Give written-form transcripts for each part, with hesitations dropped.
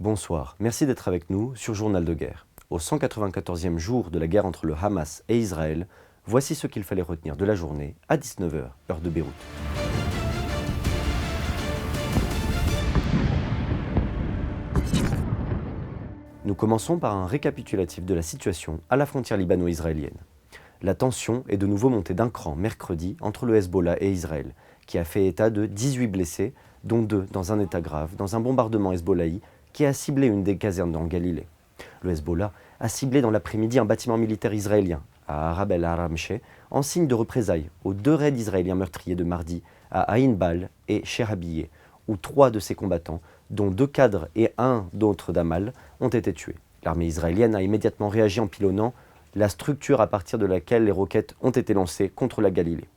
Bonsoir, merci d'être avec nous sur Journal de guerre. Au 194e jour de la guerre entre le Hamas et Israël, voici ce qu'il fallait retenir de la journée à 19 h, heure de Beyrouth. Nous commençons par un récapitulatif de la situation à la frontière libano-israélienne. La tension est de nouveau montée d'un cran mercredi entre le Hezbollah et Israël, qui a fait état de 18 blessés, dont 2 dans un état grave, dans un bombardement hezbollahi qui a ciblé une des casernes en Galilée. Le Hezbollah a ciblé dans l'après-midi un bâtiment militaire israélien, à Arab el-Aramche, en signe de représailles aux 2 raids israéliens meurtriers de mardi à Ain Bal et Shehabiyeh, où 3 de ses combattants, dont 2 cadres et 1 d'autre d'Amal, ont été tués. L'armée israélienne a immédiatement réagi en pilonnant la structure à partir de laquelle les roquettes ont été lancées contre la Galilée.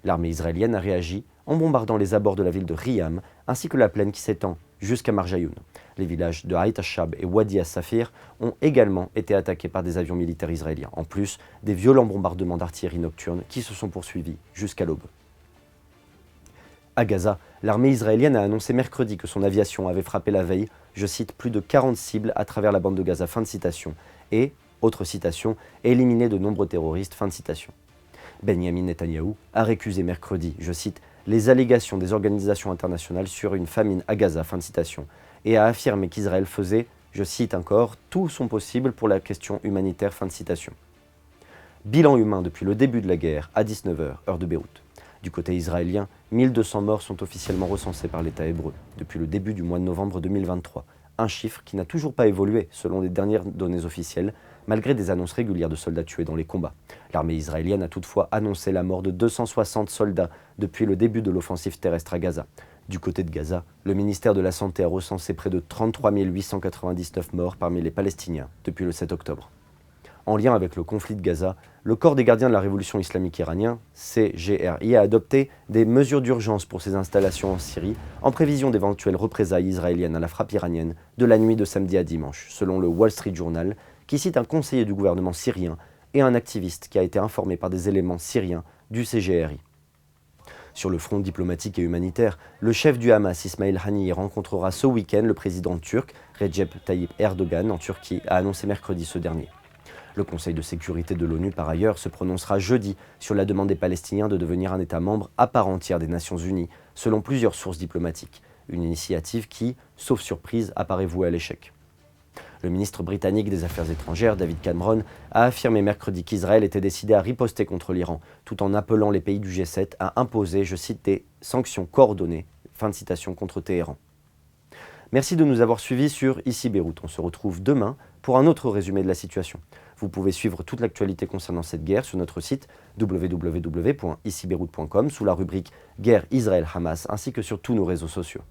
L'armée israélienne a réagi en bombardant les abords de la ville de Riyam, ainsi que la plaine qui s'étend jusqu'à Marjayoun. Les villages de Haït al-Shab et Wadi al-Safir ont également été attaqués par des avions militaires israéliens, en plus des violents bombardements d'artillerie nocturne qui se sont poursuivis jusqu'à l'aube. À Gaza, l'armée israélienne a annoncé mercredi que son aviation avait frappé la veille, je cite, plus de 40 cibles à travers la bande de Gaza, fin de citation, et, autre citation, éliminé de nombreux terroristes, fin de citation. Benyamin Netanyahou a récusé mercredi, je cite, les allégations des organisations internationales sur une famine à Gaza, fin de citation, et a affirmé qu'Israël faisait, je cite encore, tout son possible pour la question humanitaire, fin de citation. Bilan humain depuis le début de la guerre à 19 h, heure de Beyrouth. Du côté israélien, 1200 morts sont officiellement recensés par l'État hébreu depuis le début du mois de novembre 2023, un chiffre qui n'a toujours pas évolué selon les dernières données officielles, malgré des annonces régulières de soldats tués dans les combats. L'armée israélienne a toutefois annoncé la mort de 260 soldats depuis le début de l'offensive terrestre à Gaza. Du côté de Gaza, le ministère de la Santé a recensé près de 33 899 morts parmi les Palestiniens depuis le 7 octobre. En lien avec le conflit de Gaza, le corps des gardiens de la révolution islamique iranien, CGRI, a adopté des mesures d'urgence pour ses installations en Syrie, en prévision d'éventuelles représailles israéliennes à la frappe iranienne de la nuit de samedi à dimanche, selon le Wall Street Journal, qui cite un conseiller du gouvernement syrien et un activiste qui a été informé par des éléments syriens du CGRI. Sur le front diplomatique et humanitaire, le chef du Hamas, Ismail Haniyeh, rencontrera ce week-end le président turc, Recep Tayyip Erdogan, en Turquie, a annoncé mercredi ce dernier. Le Conseil de sécurité de l'ONU, par ailleurs, se prononcera jeudi sur la demande des Palestiniens de devenir un État membre à part entière des Nations Unies, selon plusieurs sources diplomatiques. Une initiative qui, sauf surprise, apparaît vouée à l'échec. Le ministre britannique des Affaires étrangères, David Cameron, a affirmé mercredi qu'Israël était décidé à riposter contre l'Iran, tout en appelant les pays du G7 à imposer, je cite, des sanctions coordonnées, fin de citation, contre Téhéran. Merci de nous avoir suivis sur Ici Beyrouth. On se retrouve demain pour un autre résumé de la situation. Vous pouvez suivre toute l'actualité concernant cette guerre sur notre site www.icibeyrouth.com sous la rubrique Guerre Israël-Hamas ainsi que sur tous nos réseaux sociaux.